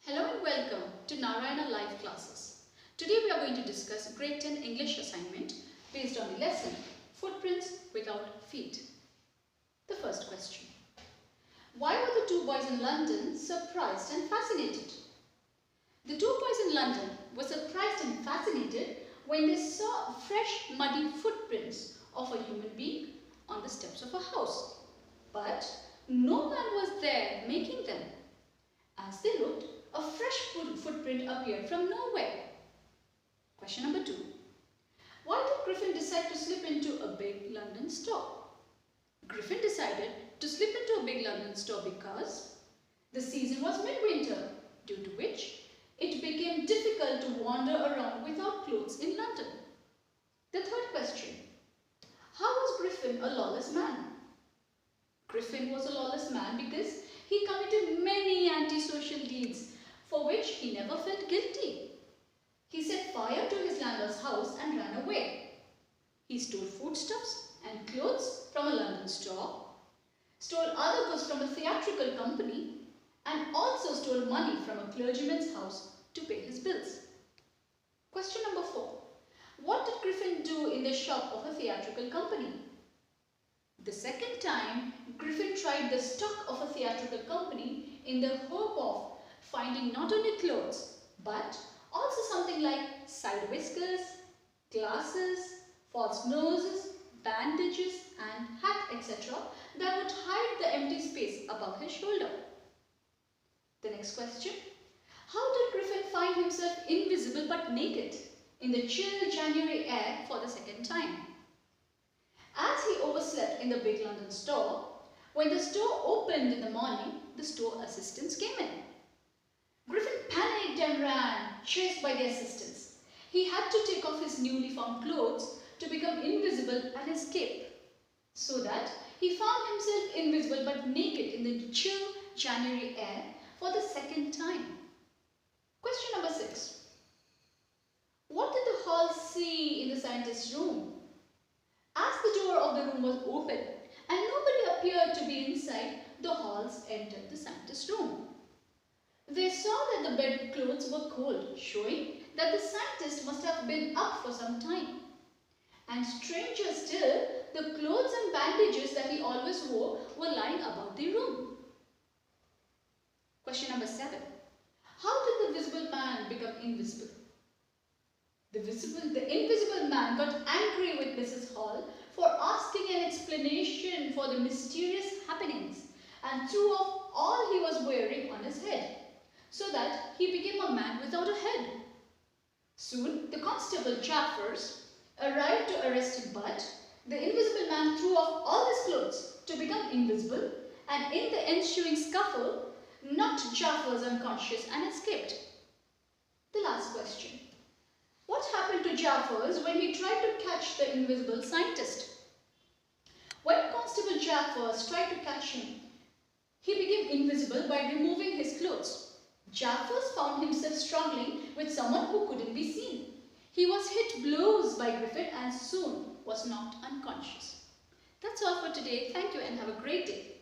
Hello and welcome to Narayana Live Classes. Today we are going to discuss Grade 10 English assignment based on the lesson Footprints Without Feet. The first question. Why were the two boys in London surprised and fascinated? The two boys in London were surprised and fascinated when they saw fresh muddy footprints of a human being on the steps of a house. But no man was there making them. As they looked, a fresh footprint appeared from nowhere. Question number 2. Why did Griffin decide to slip into a big London store? Griffin decided to slip into a big London store because the season was midwinter, due to which it became difficult to wander around without clothes in London. The third question. How was Griffin a lawless man? Griffin was a lawless man because he committed many antisocial deeds for which he never felt guilty. He set fire to his landlord's house and ran away. He stole foodstuffs and clothes from a London store, stole other goods from a theatrical company, and also stole money from a clergyman's house to pay his bills. Question number 4. What did Griffin do in the shop of a theatrical company? The second time, Griffin tried the stock of a theatrical company in the hope of finding not only clothes, but also something like side whiskers, glasses, false noses, bandages and hat, etc. that would hide the empty space above his shoulder. The next question. How did Griffin find himself invisible but naked in the chill January air for the second time? As he overslept in the big London store, when the store opened in the morning, the store assistants came in. Griffin panicked and ran, chased by the assistants. He had to take off his newly found clothes to become invisible and escape, so that he found himself invisible but naked in the chill January air for the second time. Question number 6. What did the hall see in the scientist's room? As the door of the room was open and nobody appeared to be inside, the halls entered the scientist's room. They saw that the bedclothes were cold, showing that the scientist must have been up for some time. And stranger still, the clothes and bandages that he always wore were lying about the room. Question number 7. How did the visible man become invisible? The invisible man got angry with Mrs. Hall for asking an explanation for the mysterious happenings and threw off all he was wearing on his head, so that he became a man without a head. Soon the constable Jaffers arrived to arrest him, but the invisible man threw off all his clothes to become invisible, and in the ensuing scuffle knocked Jaffers unconscious and escaped. The last question. What happened to Jaffers when he tried to catch the invisible scientist? When Constable Jaffers tried to catch him, he became invisible by removing his clothes. Jaffers found himself struggling with someone who couldn't be seen. He was hit blows by Griffin and soon was knocked unconscious. That's all for today. Thank you and have a great day.